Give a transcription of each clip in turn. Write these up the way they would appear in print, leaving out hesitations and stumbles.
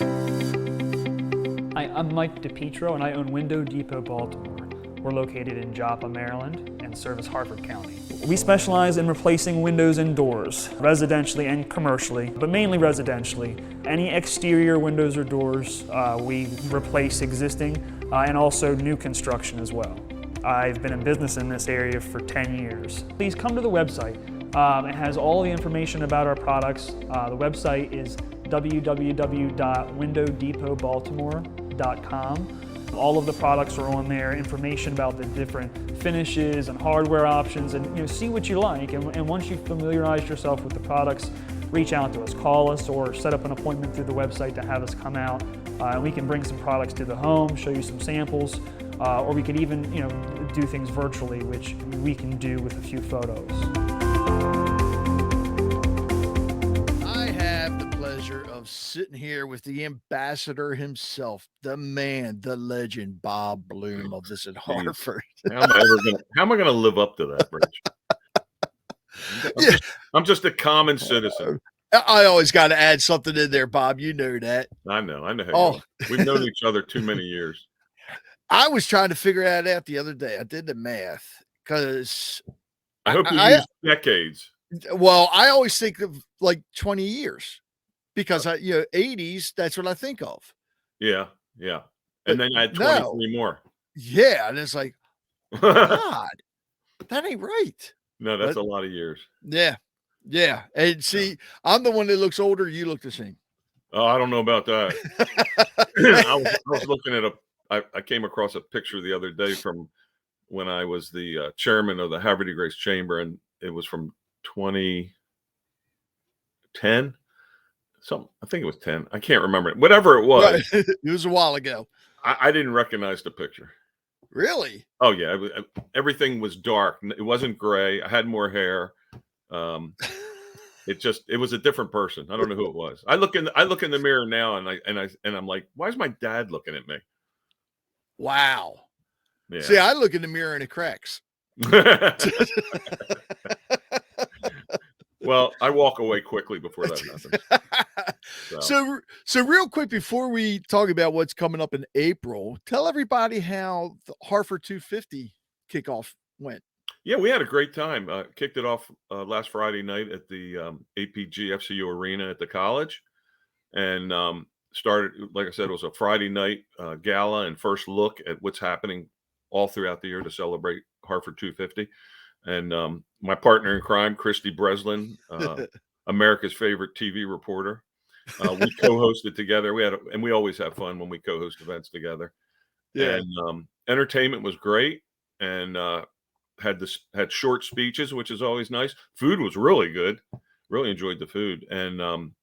I'm Mike DePietro, and I own Window Depot Baltimore. We're located in Joppa, Maryland, and service Harford County. We specialize in replacing windows and doors, residentially and commercially, but mainly residentially. Any exterior windows or doors, we replace existing, and also new construction as well. I've been in business in this area for 10 years. Please come to the website. It has all the information about our products. The website is www.windowdepotbaltimore.com. All of the products are on there, information about the different finishes and hardware options, and see what you like. And once you've familiarized yourself with the products, reach out to us, call us, or set up an appointment through the website to have us come out. And we can bring some products to the home, show you some samples, or we could even do things virtually, which we can do with a few photos. Of sitting here with the ambassador himself, the man, the legend, Bob Bloom of Visit Harford. How am I going to live up to that, Rich? I'm just a common citizen. I always got to add something in there, Bob. You know that. I know. How we've known each other too many years. I was trying to figure that out the other day. I did the math because I hope you use decades. Well, I always think of like 20 years. Because 80s, that's what I think of. Yeah. And then I had 23 more. Yeah, and it's like, God, that ain't right. No, that's a lot of years. Yeah. And see, I'm the one that looks older. You look the same. Oh, I don't know about that. I was looking at I came across a picture the other day from when I was the chairman of the Harvard Grace Chamber, and it was from 2010. I think it was 10. I can't remember it. Whatever it was. Right. It was a while ago. I didn't recognize the picture. Really? Oh yeah. Everything was dark. It wasn't gray. I had more hair. It was a different person. I don't know who it was. I look in the mirror now and I'm like, why is my dad looking at me? Wow. Yeah. See, I look in the mirror and it cracks. Well, I walk away quickly before that happens. So real quick, before we talk about what's coming up in April, tell everybody how the Harford 250 kickoff went. Yeah, we had a great time. Kicked it off last Friday night at the APG FCU Arena at the college, and started, like I said, it was a Friday night gala and first look at what's happening all throughout the year to celebrate Harford 250. And my partner in crime, Christy Breslin, America's favorite TV reporter. We co-hosted together. We always have fun when we co-host events together. Yeah. And entertainment was great, and had short speeches, which is always nice. Food was really good. Really enjoyed the food. And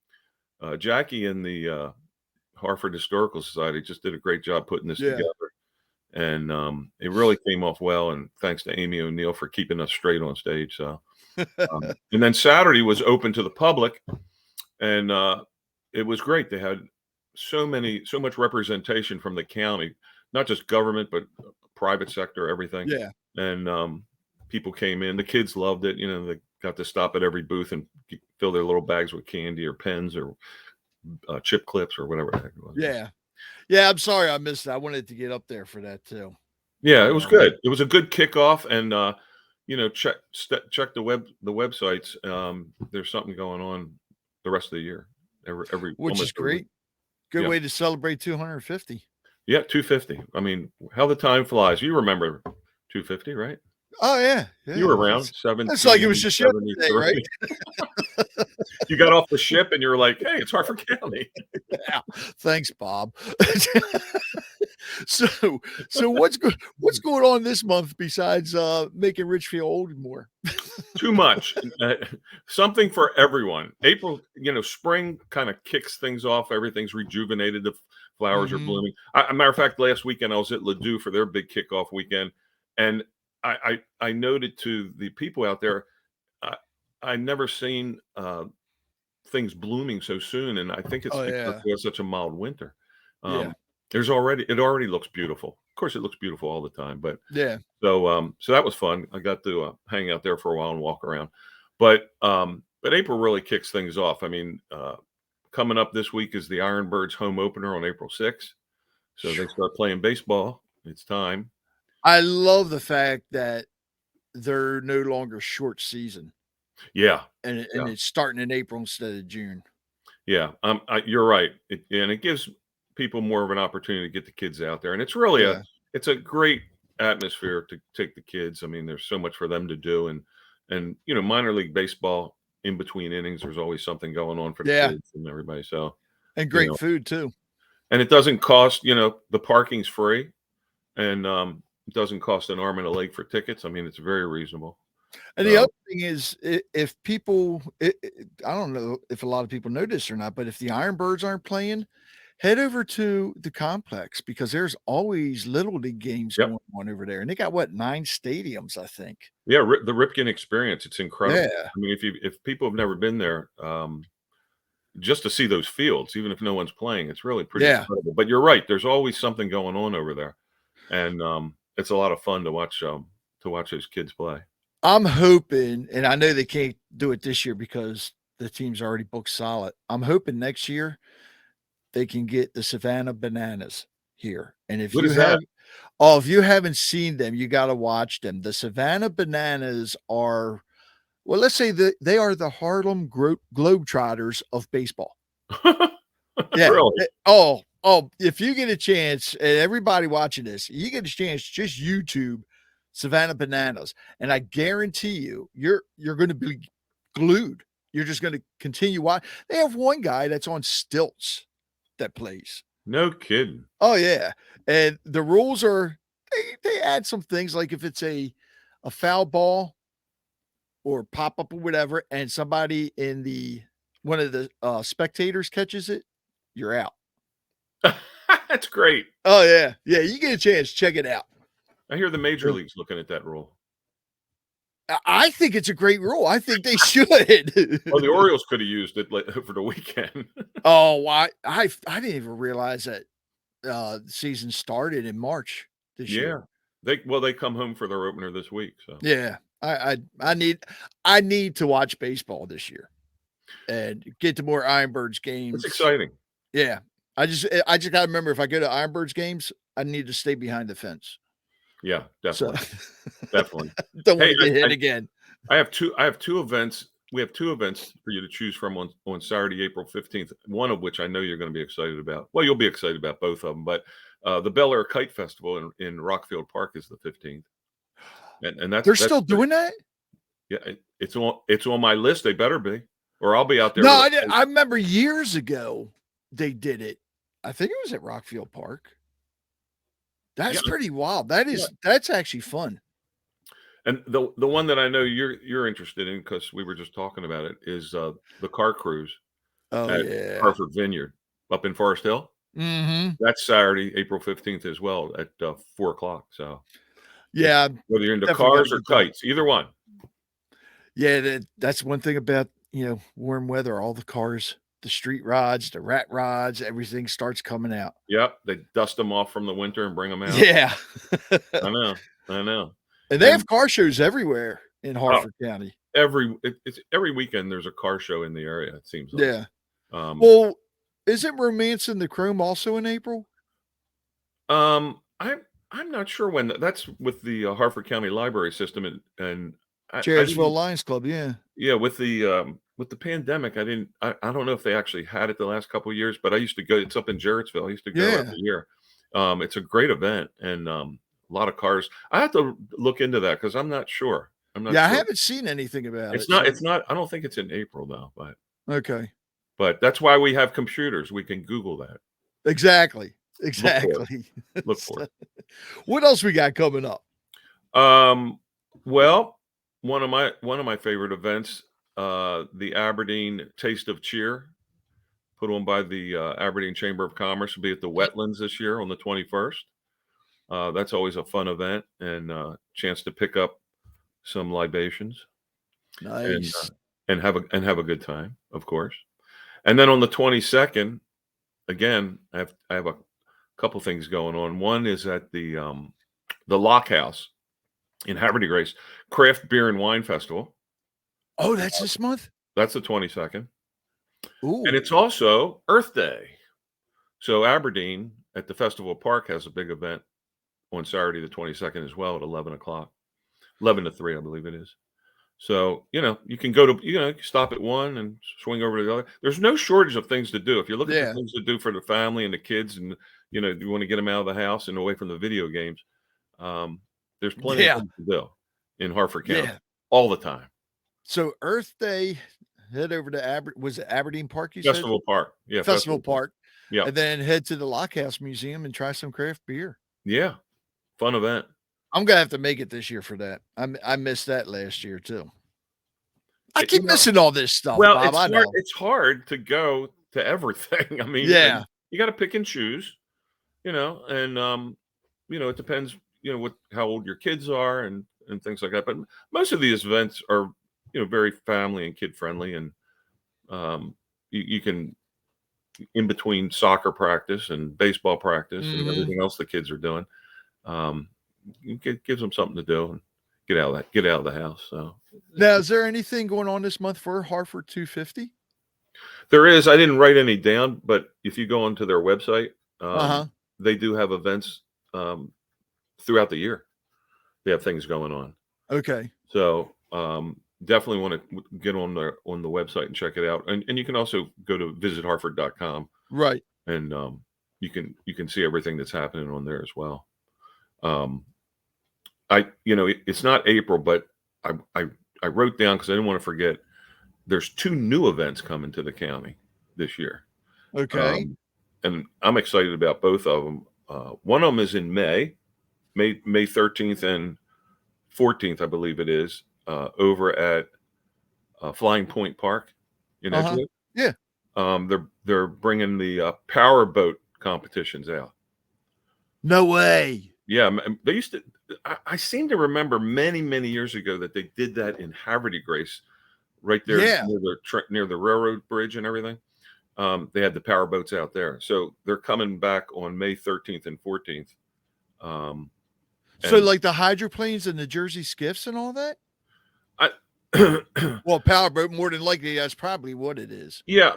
Jackie and the Harford Historical Society just did a great job putting this together. And it really came off well, and thanks to Amy O'Neill for keeping us straight on stage. So, and then Saturday was open to the public, and it was great. They had so much representation from the county, not just government, but private sector, everything. Yeah. And people came in. The kids loved it. They got to stop at every booth and fill their little bags with candy or pens or chip clips or whatever the heck it was. Yeah, I'm sorry I missed it. I wanted to get up there for that too. Yeah, it was good. It was a good kickoff, and check the websites. There's something going on the rest of the year. Which is great. Good way to celebrate 250. Yeah, 250. I mean, how the time flies. You remember 250, right? Oh yeah. You were around 7. It's like it was just yesterday, right? You got off the ship and you were like, "Hey, it's Harford County." Yeah. Thanks, Bob. So what's going on this month besides making Rich feel old more? Too much. Something for everyone. April, spring kind of kicks things off. Everything's rejuvenated. The flowers are blooming. A matter of fact, last weekend I was at Ladue for their big kickoff weekend, and I noted to the people out there, I never seen things blooming so soon, and I think it's because we had such a mild winter. It already looks beautiful. Of course, it looks beautiful all the time, but yeah. So that was fun. I got to hang out there for a while and walk around, but April really kicks things off. I mean, coming up this week is the Ironbirds home opener on April 6th. So they start playing baseball. It's time. I love the fact that they're no longer short season. Yeah. And it's starting in April instead of June. Yeah. You're right. And it gives people more of an opportunity to get the kids out there. And it's really it's a great atmosphere to take the kids. I mean, there's so much for them to do. And minor league baseball, in between innings, there's always something going on for the kids and everybody. So, and great food too. And it doesn't cost, the parking's free, and it doesn't cost an arm and a leg for tickets. I mean, it's very reasonable. And the other thing is, if people, I don't know if a lot of people know this or not, but if the Ironbirds aren't playing, head over to the complex, because there's always little league games going on over there. And they got 9 stadiums, I think. Yeah, the Ripken experience, it's incredible. Yeah. I mean, if people have never been there, just to see those fields, even if no one's playing, it's really pretty incredible. But you're right, there's always something going on over there, and it's a lot of fun to watch those kids play. I'm hoping, and I know they can't do it this year because the team's already booked solid. I'm hoping next year they can get the Savannah Bananas here. And if if you haven't seen them, you got to watch them. The Savannah Bananas are, well, let's say that they are the Harlem Globetrotters of baseball. Really? Oh, if you get a chance, and everybody watching this, you get a chance, just YouTube Savannah Bananas, and I guarantee you're going to be glued. You're just going to continue watching. They have one guy that's on stilts that plays. No kidding. Oh yeah, and the rules are they add some things, like if it's a foul ball or pop up or whatever, and somebody in one of the spectators catches it, you're out. That's great. Oh yeah, you get a chance, check it out. I hear the major leagues looking at that rule. I think it's a great rule. I think they should. Well, the Orioles could have used it for the weekend. Oh, I didn't even realize that the season started in March this year. They come home for their opener this week. So yeah, I need to watch baseball this year and get to more Ironbirds games. It's exciting. Yeah, I just got to remember, if I go to Ironbirds games, I need to stay behind the fence. Yeah, definitely. Definitely. Don't want to get hit again. I have two events. We have 2 events for you to choose from on Saturday, April 15th, one of which I know you're going to be excited about. Well, you'll be excited about both of them, but the Bel Air Kite Festival in Rockfield Park is the 15th. And that's still doing that? Yeah, it's on my list. They better be, or I'll be out there. No, I remember years ago they did it. I think it was at Rockfield Park. That's pretty wild. That's actually fun. And the one that I know you're interested in, because we were just talking about it, is the car cruise at Harford Vineyard up in Forest Hill. Mm-hmm. That's Saturday, April 15th as well at 4:00. So yeah, whether you're into cars or kites, either one. Yeah, that's one thing about warm weather. All the cars, the street rods, the rat rods, everything starts coming out. Yep, they dust them off from the winter and bring them out. Yeah, I know. And they have car shows everywhere in Harford County. Every weekend there's a car show in the area, it seems like. Yeah. Well, isn't Romancing the Chrome also in April? I'm not sure when. That's with the Harford County Library System and Jarrettsville Lions Club. Yeah, with the pandemic, I don't know if they actually had it the last couple of years, but I used to go. It's up in Jarrettsville. I used to go every year. It's a great event, and a lot of cars. I have to look into that because I'm not sure. Sure. I haven't seen anything about it. It's not. I don't think it's in April though. But okay. But that's why we have computers. We can Google that. Exactly. Look for it. What else we got coming up? Well, one of my favorite events, the Aberdeen Taste of Cheer, put on by the Aberdeen Chamber of Commerce, will be at the Wetlands this year on the 21st. That's always a fun event and a chance to pick up some libations. Nice. And have a good time, of course. And then on the 22nd, again, I have a couple things going on. One is at the Lock House in Haverty Grace Craft Beer and Wine Festival. Oh, that's this month? That's the 22nd. And Ooh. it's also Earth Day. So Aberdeen at the Festival Park has a big event on Saturday the 22nd as well at 11 o'clock, 11 to 3, I believe it is. So, you can go to, you can stop at one and swing over to the other. There's no shortage of things to do. If you're looking for Yeah. things to do for the family and the kids and, you want to get them out of the house and away from the video games, there's plenty of Yeah. things to do in Harford County Yeah. all the time. So Earth Day, head over to was it Aberdeen Park you said? Festival Park. Yeah. Festival Park. Yeah. And then head to the Lockhouse Museum and try some craft beer. Yeah. Fun event. I'm gonna have to make it this year for that. I missed that last year too. I You keep know, missing all this stuff, Well, Bob. I know. it's hard to go to everything. I mean, Yeah. you got to pick and choose, and it depends, how old your kids are and things like that. But most of these events are, very family and kid friendly, and you can, in between soccer practice and baseball practice and Mhm. everything else the kids are doing, it gives them something to do and get out of the house. So Now, is there anything going on this month for Harford 250? there is. I didn't write any down, but if you go onto their website, Uh-huh. they do have events throughout the year. They have things going on. Okay. So definitely want to get on the website and check it out. And you can also go to visitharford.com Right. and you can see everything that's happening on there as well. It's not April, but I wrote down because I didn't want to forget. There's 2 new events coming to the county this year. Okay. And I'm excited about both of them. One of them is in May 13th and 14th, I believe it is, over at Flying Point Park in Uh-huh. Edgewood. Yeah. They're bringing the power boat competitions out. No way. Yeah, they used to. I seem to remember many, many years ago that they did that in Harvard Grace, right there Yeah. near the railroad bridge and everything. They had the power boats out there, so they're coming back on May 13th and 14th. So And like the hydroplanes and the Jersey skiffs and all that? I, Well, powerboat more than likely that's probably what it is. yeah,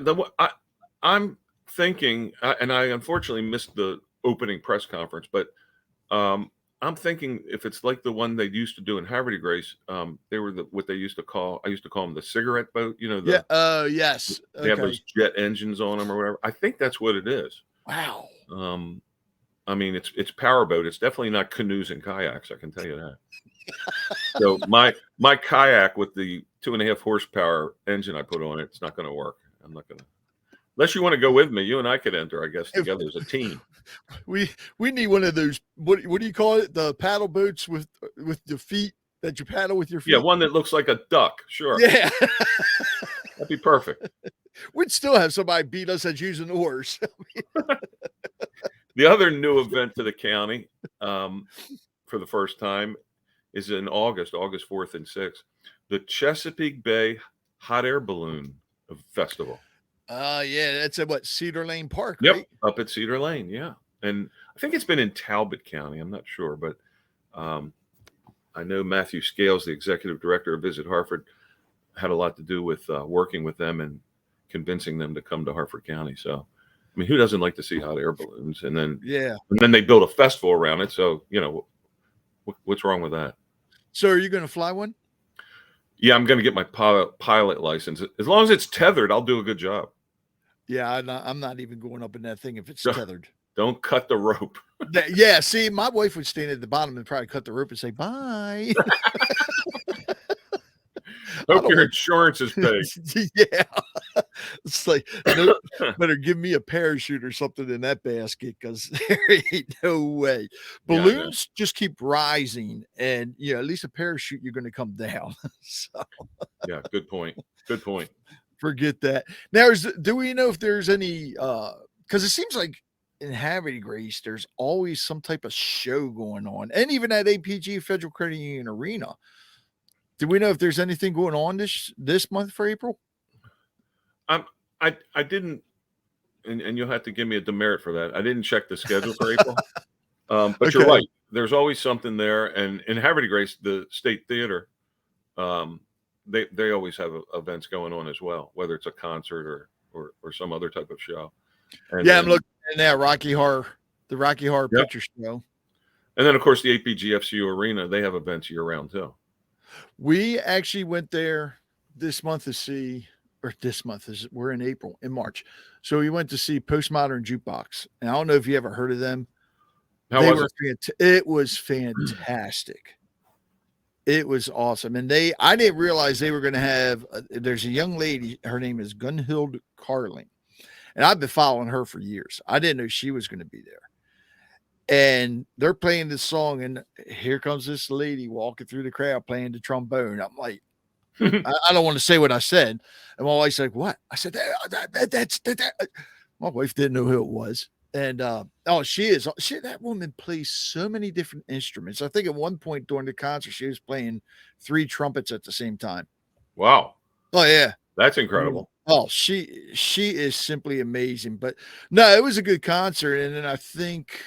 I'm thinking, and I unfortunately missed the opening press conference, but I'm thinking if it's like the one they used to do in Harvard Grace, they were what they used to call. I used to call them the cigarette boat. Yeah. Yes. They have Okay. those jet engines on them or whatever. I think that's what it is. Wow. I mean, it's powerboat. It's definitely not canoes and kayaks. I can tell you that. So my kayak with the 2.5 horsepower engine I put on it, it's not going to work. I'm not going to. Unless you want to go with me, you and I could enter, I guess, together as a team. We need one of those. What do you call it? The paddle boats with the feet that you paddle with your feet. Yeah, one that looks like a duck. Sure. Yeah. That'd be perfect. We'd still have somebody beat us at using oars. The other new event to the county for the first time is in August 4th and 6th, the Chesapeake Bay Hot Air Balloon Festival. Yeah, that's at what, Cedar Lane Park, Yep, right? up at Cedar Lane, yeah. And I think it's been in Talbot County. I'm not sure, but I know Matthew Scales, the executive director of Visit Harford, had a lot to do with working with them and convincing them to come to Harford County. So, I mean, who doesn't like to see hot air balloons? And then they build a festival around it. So, what's wrong with that? So, are you going to fly one? Yeah, I'm going to get my pilot license. As long as it's tethered, I'll do a good job. Yeah, I'm not even going up in that thing if it's tethered. Don't cut the rope. Yeah, see, my wife would stand at the bottom and probably cut the rope and say, bye. Hope your insurance is paid. Yeah. It's like, no, better give me a parachute or something in that basket because there ain't no way. Balloons just keep rising, and at least a parachute, you're going to come down. So, yeah, good point. Good point. Forget that. Now, do we know if there's any? Because it seems like in Harvard Grace, there's always some type of show going on, and even at APG Federal Credit Union Arena. Do we know if there's anything going on this month for April? I didn't, and you'll have to give me a demerit for that. I didn't check the schedule for April, but you're right. There's always something there, and in Harvard Grace, the State Theater, they always have events going on as well, whether it's a concert or some other type of show. And Yeah, then, I'm looking at now the Rocky Horror Yep. Picture Show. and then of course the APG FCU Arena, they have events year round too. We actually went there this month to see, or this month we're in March. So we went to see Postmodern Jukebox. And I don't know if you ever heard of them. How They was were it was fantastic. It was awesome. And I didn't realize they were going to have, there's a young lady, her name is Gunhild Carling. And I've been following her for years. I didn't know she was going to be there. And they're playing this song, and here comes this lady walking through the crowd playing the trombone. I'm like, I don't want to say what I said. And my wife's like, what? I said, that's that. My wife didn't know who it was. And that woman plays so many different instruments. I think at one point during the concert, she was playing 3 trumpets at the same time. Wow, Oh, yeah. that's incredible. Oh, she is simply amazing. But no, it was a good concert. And then I think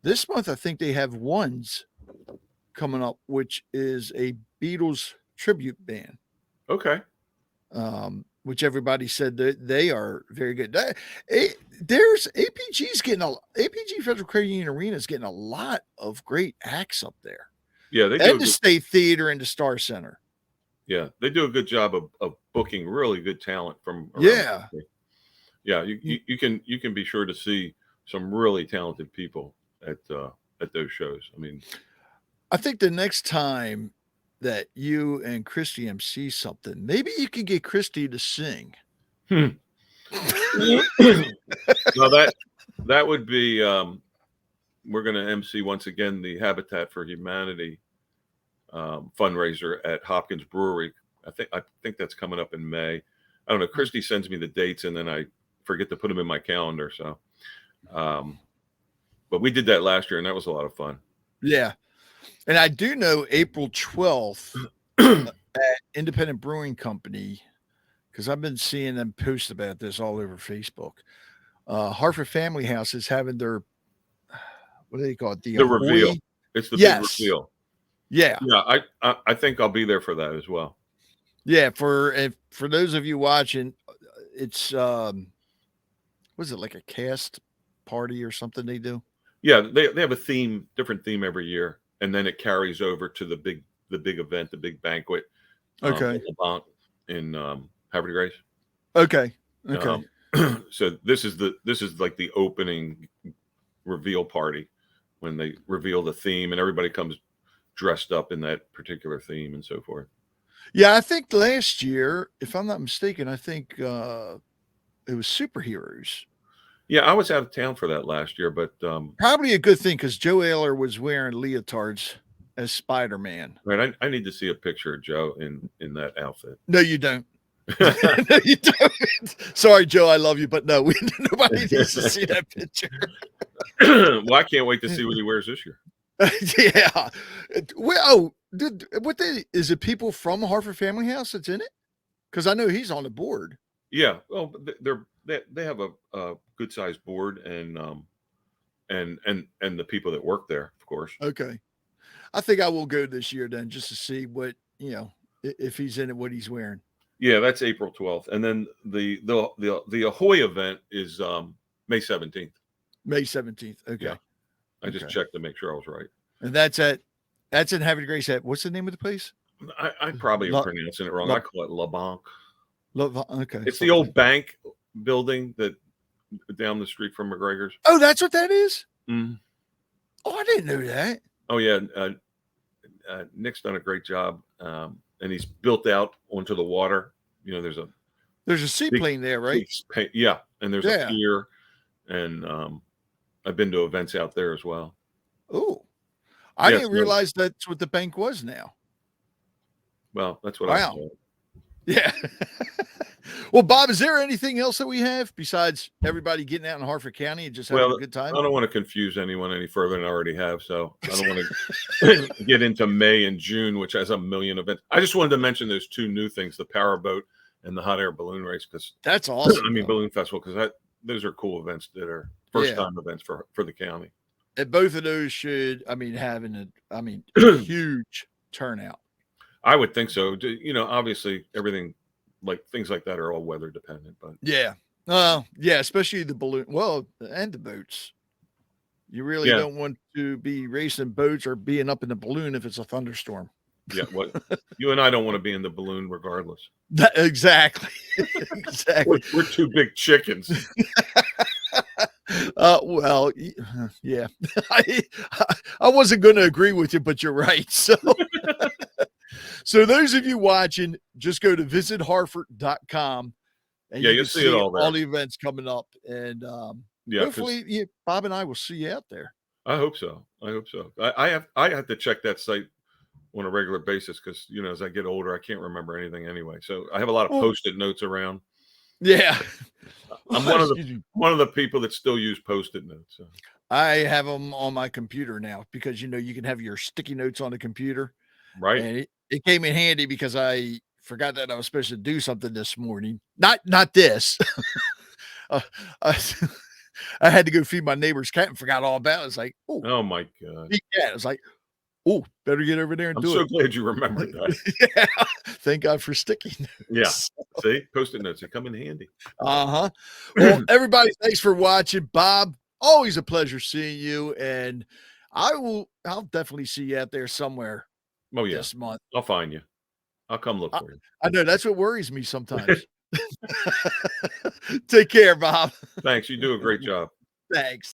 this month, I think they have Ones coming up, which is a Beatles tribute band. Okay. Which everybody said that they are very good. There's APG Federal Credit Union Arena is getting a lot of great acts up there. Yeah, they do. And the State Theater and the Star Center. Yeah, they do a good job of booking really good talent from around Yeah. the country. Yeah, you can be sure to see some really talented people at those shows. I mean, I think the next time that you and Christy MC something, maybe you can get Christy to sing. Now that would be we're going to MC once again the Habitat for Humanity fundraiser at Hopkins Brewery. I think that's coming up in May. I don't know. Christy sends me the dates and then I forget to put them in my calendar. So, but we did that last year and that was a lot of fun. Yeah. And I do know April 12th at Independent Brewing Company, because I've been seeing them post about this all over Facebook. Harford Family House is having their, what do they call it? The Ahoy? Reveal. It's the big reveal. Yeah. Yeah. I think I'll be there for that as well. Yeah. For those of you watching, it's, was it like a cast party or something they do? Yeah. They have a different theme every year. And then it carries over to the big event, the big banquet. Okay. In Harvard Grace. Okay. So this is like the opening reveal party when they reveal the theme and everybody comes dressed up in that particular theme and so forth. Yeah, I think last year, if I'm not mistaken, I think it was superheroes. Yeah, I was out of town for that last year, but probably a good thing because Joe Ayler was wearing leotards as Spider-Man. Right, I need to see a picture of Joe in that outfit. No, you don't. No, you don't. Sorry, Joe, I love you, but no, nobody needs to see that picture. Well, I can't wait to see what he wears this year. Yeah. Well, is it people from Harford Family House that's in it? Because I know he's on the board. Yeah, well, they have a good sized board and the people that work there, of course. Okay, I think I will go this year then just to see what if he's in it, what he's wearing. Yeah, that's April 12th, and then the Ahoy event is May 17th. May 17th. Okay, yeah. I just checked to make sure I was right. And that's in Harvard Grace. What's the name of the place? I probably am pronouncing it wrong. I call it La Banque. Okay. It's the old bank building that down the street from McGregor's. Oh, that's what that is? Mm-hmm. Oh, I didn't know that. Oh, yeah. Nick's done a great job. And he's built out onto the water. There's a seaplane there, right? Yeah. And there's a pier. And I've been to events out there as well. Oh, I didn't realize that's what the bank was now. Well, that's what I was told. Yeah. Well, Bob, is there anything else that we have besides everybody getting out in Harford County and just having a good time? I don't want to confuse anyone any further than I already have. So I don't want to get into May and June, which has a million events. I just wanted to mention those 2 new things, the power boat and the hot air balloon race. Because that's awesome. I mean, balloon festival, because those are cool events that are first time events for the county. And both of those should, having a huge turnout. I would think so. Obviously everything like things like that are all weather dependent. But Yeah. Yeah, especially the balloon. Well, and the boats. You really yeah, don't want to be racing boats or being up in the balloon if it's a thunderstorm. yeah. What you and I don't want to be in the balloon regardless. Exactly. Exactly. We're two big chickens. Well, yeah. I, I wasn't going to agree with you, but you're right. So those of you watching, just go to visitharford.com and Yeah, you you'll can see it see all there. all the events coming up. And Yeah, 'cause hopefully Bob and I will see you out there. I hope so. I hope so. I have to check that site on a regular basis because as I get older, I can't remember anything anyway. So I have a lot of Well, post-it notes around. yeah. I'm Well, one of the excuse me. one of the people that still use post-it notes. So. I have them on my computer now because you can have your sticky notes on the computer. Right. And it came in handy because I forgot that I was supposed to do something this morning. Not this. uh, I, I had to go feed my neighbor's cat and forgot all about it. It's like, oh, Oh my God. cat. It's like, oh, better get over there and I'm do so it. glad you remembered that. Yeah. Thank God for sticky Yeah. notes. See, post-it notes, they come in handy. Uh-huh. Well, everybody, thanks for watching. Bob, always a pleasure seeing you. And I'll definitely see you out there somewhere Oh yeah. this month. I'll find you. I'll come look for you. I know that's what worries me sometimes. Take care, Bob. Thanks. You do a great job. Thanks.